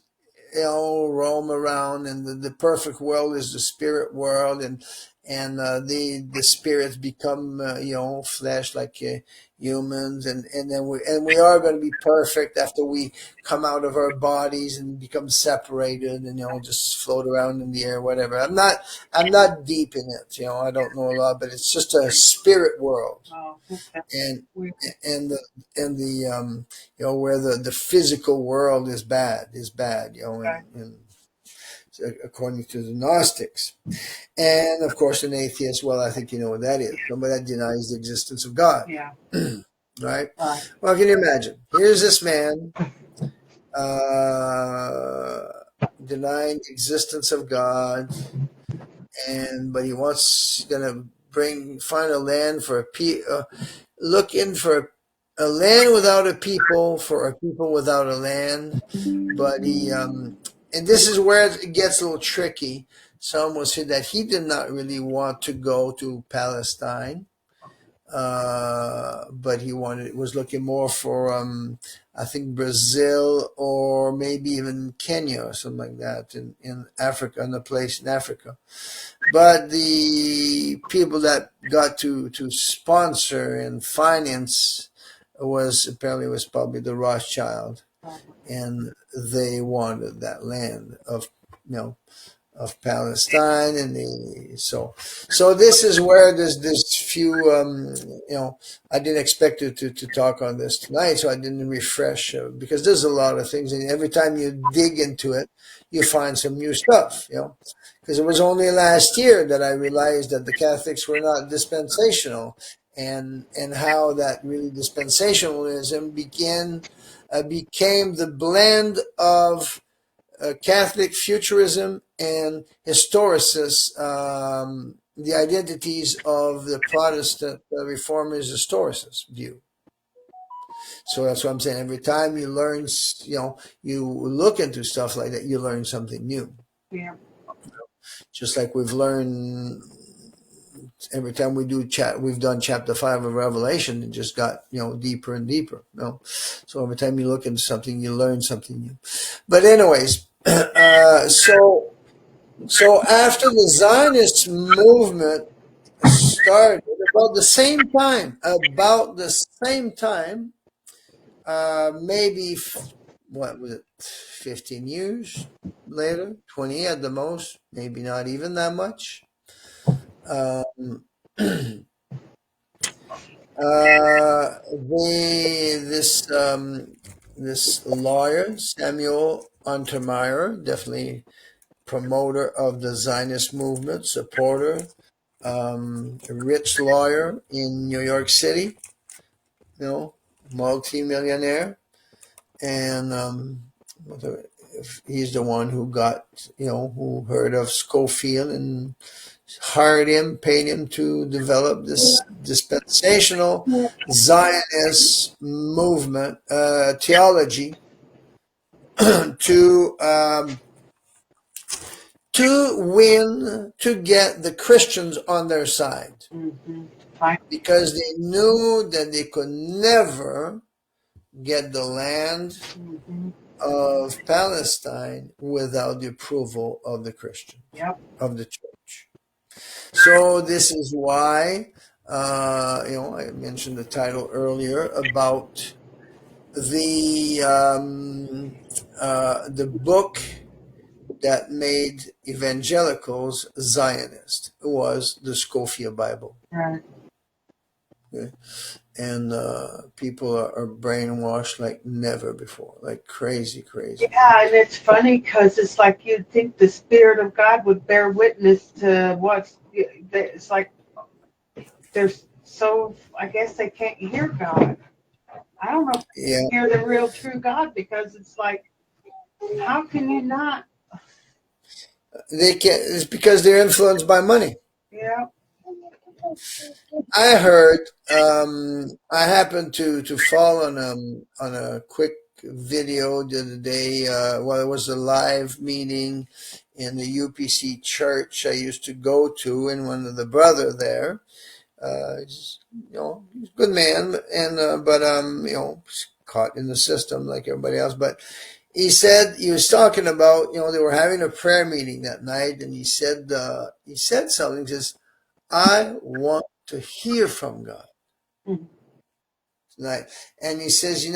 Speaker 1: roam around, and the perfect world is the spirit world, and the spirits become flesh like humans, and then we are going to be perfect after we come out of our bodies and become separated, and just float around in the air, whatever. I'm not deep in it, I don't know a lot, but it's just a spirit world.
Speaker 2: Oh, okay.
Speaker 1: And
Speaker 2: Weird.
Speaker 1: the where the physical world is bad,
Speaker 2: Okay.
Speaker 1: and according to the Gnostics. And of course an atheist, well, I think you know what that is. Somebody that denies the existence of God.
Speaker 2: Yeah.
Speaker 1: Right?
Speaker 2: Right.
Speaker 1: Well, can you imagine? Here's this man denying the existence of God, but he wants gonna find a land for looking for a land without a people, for a people without a land. But and this is where it gets a little tricky. Some will say that he did not really want to go to Palestine, but he was looking more for I think Brazil or maybe even Kenya or something like that in Africa, in a place in Africa. But the people that got to sponsor and finance was probably the Rothschild, and they wanted that land of Palestine, and so this is where this few I didn't expect to talk on this tonight, so I didn't refresh because there's a lot of things, and every time you dig into it, you find some new stuff, because it was only last year that I realized that the Catholics were not dispensational, and how that really dispensationalism became the blend of Catholic Futurism and Historicists, the identities of the Protestant Reformers Historicist view. So that's what I'm saying. Every time you learn, you look into stuff like that, you learn something new.
Speaker 2: Yeah.
Speaker 1: Just like we've learned every time we've done chapter 5 of Revelation, it just got deeper and deeper. So every time you look into something, you learn something new. But anyways, so after the Zionist movement started, about the same time, maybe what was it, 15 years later, 20 at the most, maybe not even that much. This lawyer, Samuel Untermeyer, definitely promoter of the Zionist movement, supporter, a rich lawyer in New York City, multi-millionaire, and he's the one who got, who heard of Schofield and paid him to develop this dispensational Zionist movement theology to get the Christians on their side, because they knew that they could never get the land of Palestine without the approval of the Christians, of the church. So this is why, I mentioned the title earlier about the book that made evangelicals Zionist. It was the Schofield Bible.
Speaker 2: Right.
Speaker 1: Okay? And people are brainwashed like never before, like crazy.
Speaker 2: Yeah, and it's funny because it's like you'd think the Spirit of God would bear witness to it's like they're so, I guess they can't hear God. I don't know if
Speaker 1: Yeah,
Speaker 2: they hear the real true God, because it's like, how can you not?
Speaker 1: they can't. It's because they're influenced by money.
Speaker 2: Yeah.
Speaker 1: I heard. I happened to fall on a quick video the other day. Well, it was a live meeting in the UPC church I used to go to, and one of the brother there. He's, he's a good man, and but he's caught in the system like everybody else. But he said he was talking about, they were having a prayer meeting that night, and he said something. He says, "I want to hear from God
Speaker 2: Mhm.
Speaker 1: tonight," and he says, it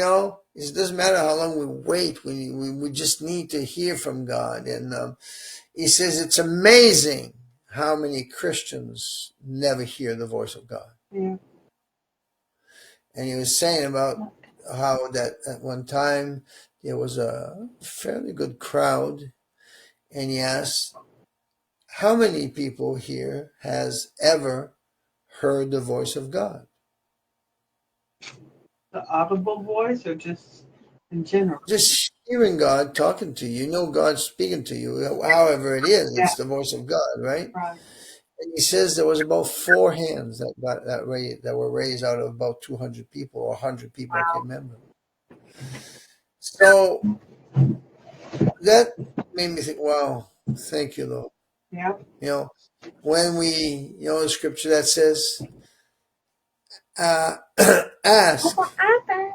Speaker 1: doesn't matter how long we wait. We just need to hear from God, and he says it's amazing how many Christians never hear the voice of God.
Speaker 2: Yeah.
Speaker 1: And he was saying about how that at one time there was a fairly good crowd, and he asked, how many people here has ever heard the voice of God?
Speaker 2: The audible voice, or just in general?
Speaker 1: Just hearing God talking to you. God speaking to you, however it is. It's the voice of God, right?
Speaker 2: Right.
Speaker 1: And he says there was about 4 hands that were raised out of about 200 people or 100 people. I can't remember. So that made me think, wow, thank you, Lord.
Speaker 2: Yeah.
Speaker 1: When we, the scripture that says, ask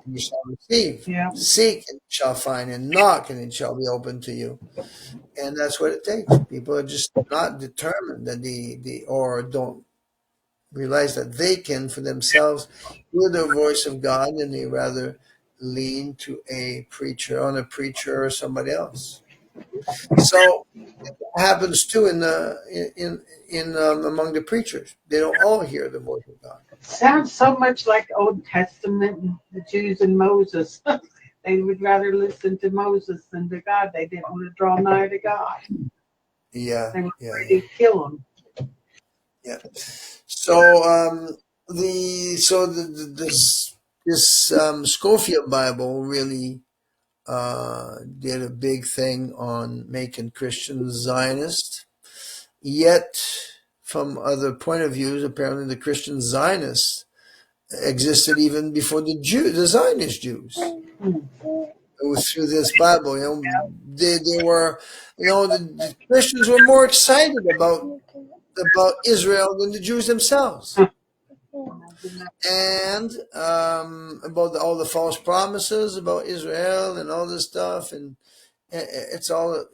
Speaker 1: and you shall receive,
Speaker 2: Yeah.
Speaker 1: seek and you shall find, and knock and it shall be open to you. And that's what it takes. People are just not determined that or don't realize that they can for themselves hear the voice of God, and they rather lean to a preacher or somebody else. So it happens too in among the preachers. They don't all hear the voice of God.
Speaker 2: Sounds so much like Old Testament and the Jews and Moses. They would rather listen to Moses than to God. They didn't want to draw nigh to God.
Speaker 1: Yeah,
Speaker 2: They were
Speaker 1: yeah,
Speaker 2: ready to kill him.
Speaker 1: yeah. So this Scofield Bible really did a big thing on making Christians Zionists. Yet, from other point of views, apparently the Christian Zionists existed even before the Zionist Jews. Through this Bible, they were, the Christians were more excited about Israel than the Jews themselves, and about all the false promises about Israel and all this stuff, and it's all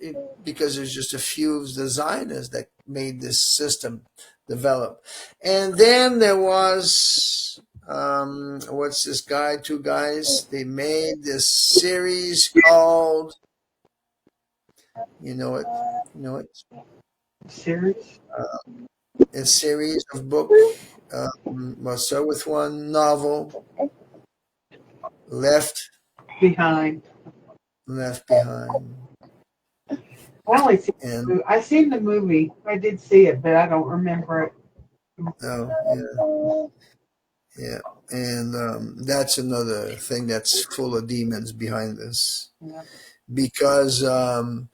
Speaker 1: because there's just a few of the Zionists that made this system develop. And then there was what's this guy? 2 guys. They made this series called, you know it,
Speaker 2: Serious?
Speaker 1: a series of book. We'll start with one novel, Left
Speaker 2: Behind.
Speaker 1: Behind.
Speaker 2: I seen the movie. I did see it, but I don't remember it.
Speaker 1: Oh, yeah. And that's another thing that's full of demons behind this.
Speaker 2: Yeah.
Speaker 1: Because, and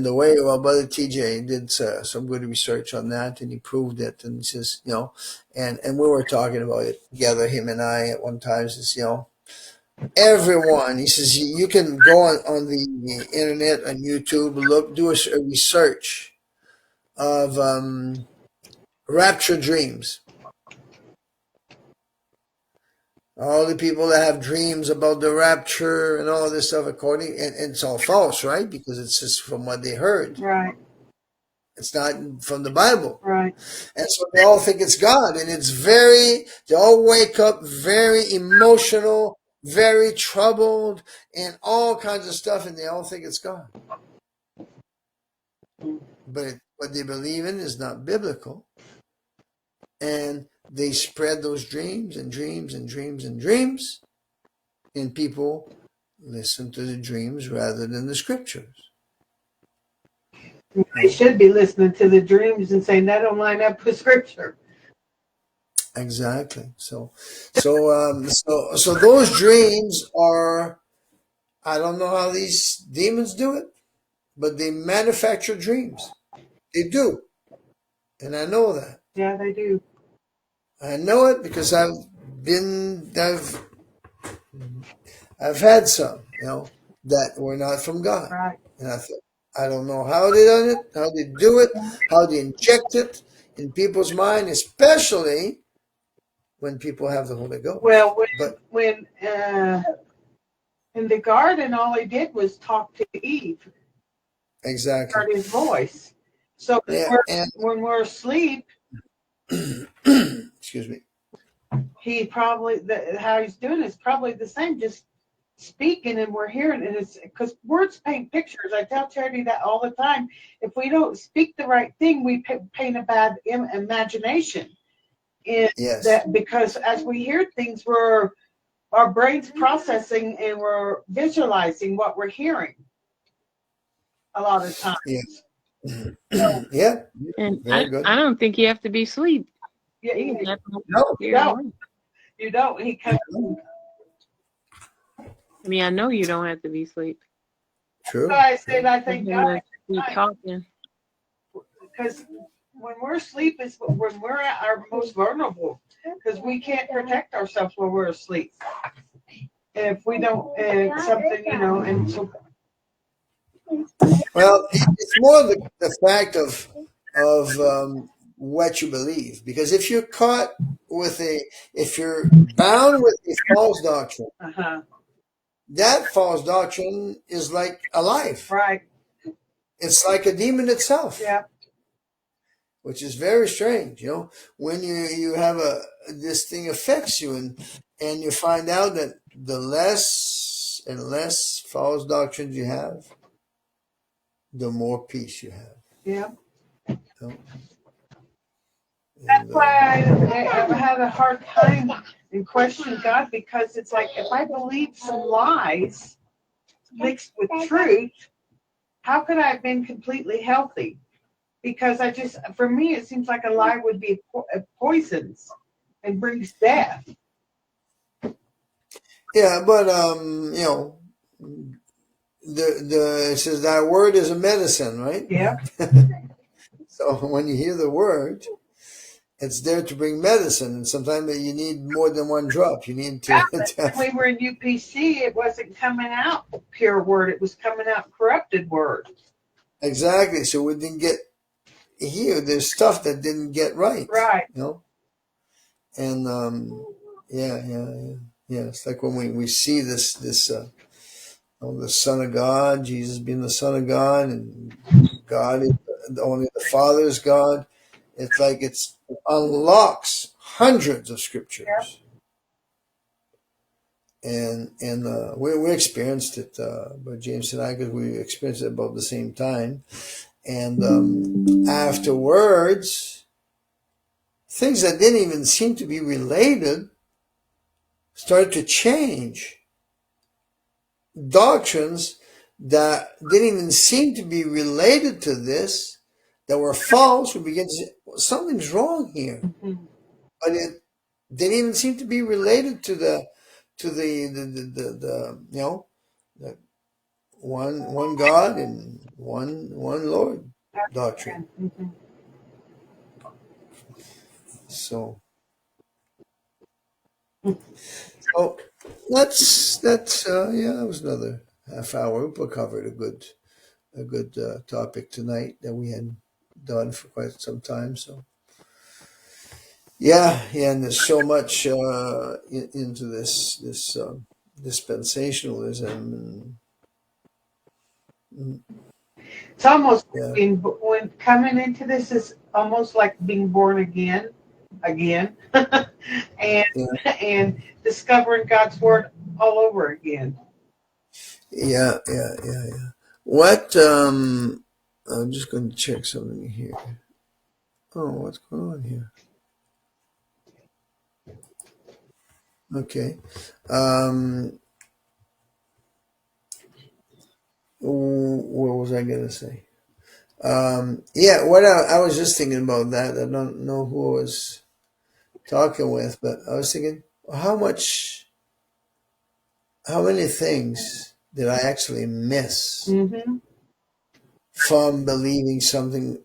Speaker 1: the way, Brother TJ did some good research on that, and he proved it, and he says, and we were talking about it together, him and I, at one time, says, everyone, he says, you can go on the internet, on YouTube, do a research of rapture dreams. All the people that have dreams about the rapture and all this stuff, and it's all false, right? Because it's just from what they heard.
Speaker 2: Right.
Speaker 1: It's not from the Bible.
Speaker 2: Right.
Speaker 1: And so they all think it's God. And they all wake up very emotional, very troubled, and all kinds of stuff, and they all think it's God. But what they believe in is not biblical. And they spread those dreams and dreams and dreams and dreams, and people listen to the dreams rather than the scriptures.
Speaker 2: They should be listening to the dreams and saying that don't line up with scripture.
Speaker 1: Exactly. So those dreams are, I don't know how these demons do it, but they manufacture dreams. They do. And I know that.
Speaker 2: Yeah, they do.
Speaker 1: I know it because I've had some, that were not from God.
Speaker 2: Right.
Speaker 1: And I thought, I don't know how they done it, how they do it, how they inject it in people's mind, especially when people have the Holy Ghost.
Speaker 2: Well,
Speaker 1: But
Speaker 2: when in the garden, all he did was talk to Eve,
Speaker 1: exactly.
Speaker 2: heard his voice. So
Speaker 1: Yeah, and
Speaker 2: when we're asleep,
Speaker 1: excuse me.
Speaker 2: he probably how he's doing is probably the same, just speaking and we're hearing it. It's because words paint pictures. I tell Charity that all the time. If we don't speak the right thing, we paint a bad imagination.
Speaker 1: Yes.
Speaker 2: That because as we hear things, our brain's processing and we're visualizing what we're hearing a lot of times.
Speaker 1: Yeah. Yeah.
Speaker 4: And
Speaker 1: Very good.
Speaker 4: I don't think you have to be asleep.
Speaker 2: Yeah,
Speaker 1: No.
Speaker 2: you don't. You don't. He comes.
Speaker 4: I mean, I know you don't have to be asleep.
Speaker 1: True.
Speaker 2: So I said, I think
Speaker 4: You
Speaker 2: God,
Speaker 4: have to keep talking.
Speaker 2: because when we're asleep is when we're at our most vulnerable, because we can't protect ourselves when we're asleep. If we don't something, and so.
Speaker 1: Well, it's more the fact of what you believe, because if you're caught with if you're bound with a false doctrine, that false doctrine is like alive.
Speaker 2: Right.
Speaker 1: It's like a demon itself.
Speaker 2: Yeah.
Speaker 1: Which is very strange, when you have this thing affects you, and you find out that the less and less false doctrines you have, the more peace you have.
Speaker 2: Yeah.
Speaker 1: And,
Speaker 2: that's why I had a hard time in questioning God, because it's like if I believe some lies mixed with truth, how could I have been completely healthy? Because for me, it seems like a lie would be poisons and brings death.
Speaker 1: Yeah, but it says that word is a medicine, right?
Speaker 2: Yeah.
Speaker 1: So when you hear the word, it's there to bring medicine, and sometimes you need more than one drop. You need to.
Speaker 2: When we were in UPC, it wasn't coming out pure word; it was coming out corrupted word.
Speaker 1: Exactly. So we didn't get here. There's stuff that didn't get right.
Speaker 2: Right.
Speaker 1: And yeah. It's like when we see this the Son of God, Jesus being the Son of God, and God is only the Father is God. It's like it unlocks hundreds of scriptures. Yeah. And we experienced it, but James and I, because we experienced it about the same time. And afterwards, things that didn't even seem to be related started to change. Doctrines that didn't even seem to be related to this, that were false, we begin to say, something's wrong here.
Speaker 2: Mm-hmm.
Speaker 1: But it didn't even seem to be related to the one God and one Lord doctrine.
Speaker 2: Mm-hmm.
Speaker 1: So that was another half hour. We covered a good topic tonight that we had done for quite some time. So yeah, and there's so much into this dispensationalism.
Speaker 2: It's almost when coming into this is almost like being born again, and discovering God's word all over again.
Speaker 1: Yeah. What? I'm just going to check something here. Oh, what's going on here? Okay. What was I going to say? Yeah, what I was just thinking about that. I don't know who was talking with, but I was thinking, how many things did I actually miss
Speaker 2: Mm-hmm.
Speaker 1: from believing something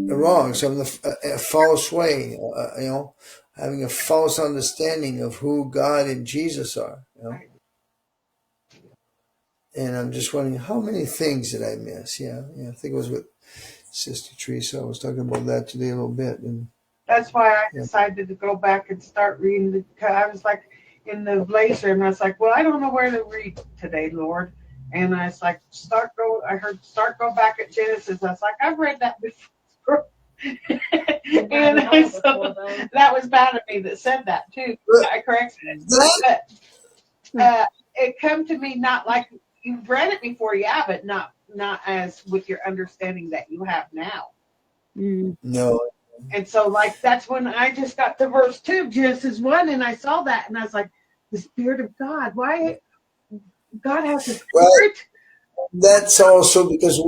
Speaker 1: wrong, a false way, having a false understanding of who God and Jesus are, And I'm just wondering, how many things did I miss? Yeah, I think it was with Sister Teresa. I was talking about that today a little bit, and
Speaker 2: That's why I decided to go back and start reading. I was like in the blazer, and I was like, well, I don't know where to read today, Lord. And I was like, go back at Genesis. I was like, I've read that before. And so that was bad of me that said that too. I corrected it. But it come to me not like you've read it before, yeah, but not as with your understanding that you have now.
Speaker 1: No.
Speaker 2: And so, like, that's when I just got to verse 2, Genesis 1, and I saw that, and I was like, the Spirit of God. Why? God has a Spirit?
Speaker 1: Well, that's also because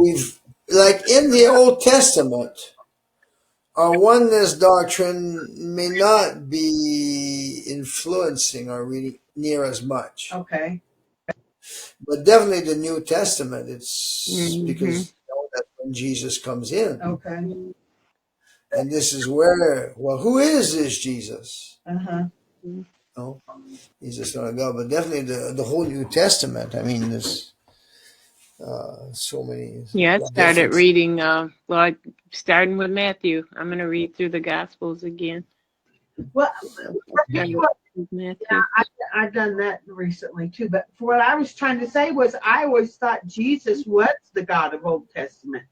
Speaker 1: like in the Old Testament, our oneness doctrine may not be influencing our reading near as much.
Speaker 2: Okay.
Speaker 1: But definitely the New Testament, it's because that's when Jesus comes in.
Speaker 2: Okay.
Speaker 1: And this is where, who is this Jesus? No, he's the Son of God. But definitely the whole New Testament. I mean, there's so many.
Speaker 4: Yeah, I started reading, starting with Matthew. I'm going to read through the Gospels again.
Speaker 2: Well,
Speaker 4: Matthew.
Speaker 2: I've done that recently too. But for what I was trying to say was I always thought Jesus was the God of Old Testament.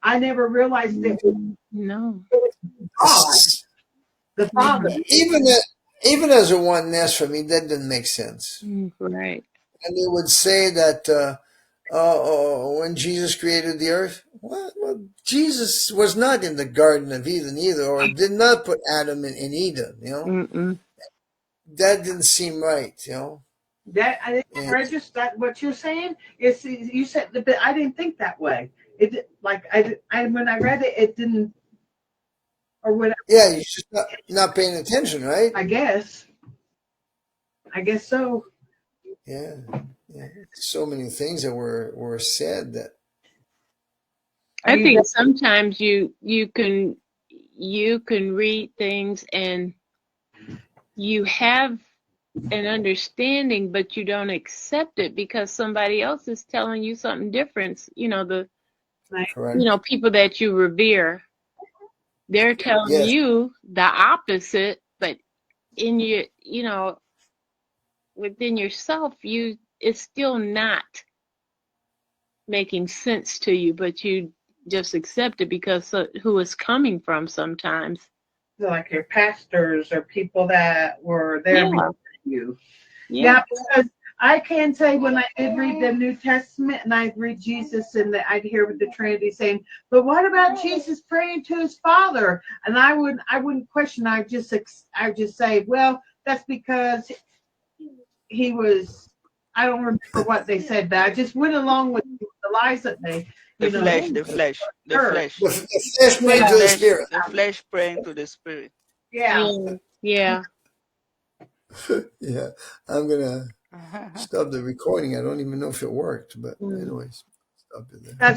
Speaker 2: I never realized it was God, the Father.
Speaker 1: Even as a oneness, for me, that didn't make sense.
Speaker 4: Right.
Speaker 1: And they would say that when Jesus created the earth, well, Jesus was not in the Garden of Eden either, or did not put Adam in Eden, That didn't seem right,
Speaker 2: That I didn't register what you're saying. Is you said, but I didn't think that way. It like I when I read it, it didn't, or when.
Speaker 1: Yeah, you're just not paying attention, right?
Speaker 2: I guess so.
Speaker 1: Yeah. So many things that were said that.
Speaker 4: I think sometimes you can read things and you have an understanding, but you don't accept it because somebody else is telling you something different. People that you revere, they're telling you the opposite, but in your, within yourself, it's still not making sense to you, but you just accept it because who it's coming from sometimes.
Speaker 2: Like your pastors or people that were there before you. Yeah, because I can say when I did read the New Testament and I'd read Jesus and I'd hear the Trinity saying, but what about Jesus praying to his Father? And I wouldn't question. I just say, well, that's because he was. I don't remember what they said, but I just went along with the lies that they.
Speaker 5: The flesh praying
Speaker 1: to the Spirit.
Speaker 5: The flesh praying to the Spirit.
Speaker 2: Yeah.
Speaker 4: Yeah.
Speaker 1: Yeah. I'm going to stop the recording. I don't even know if it worked, but anyways, stop it there.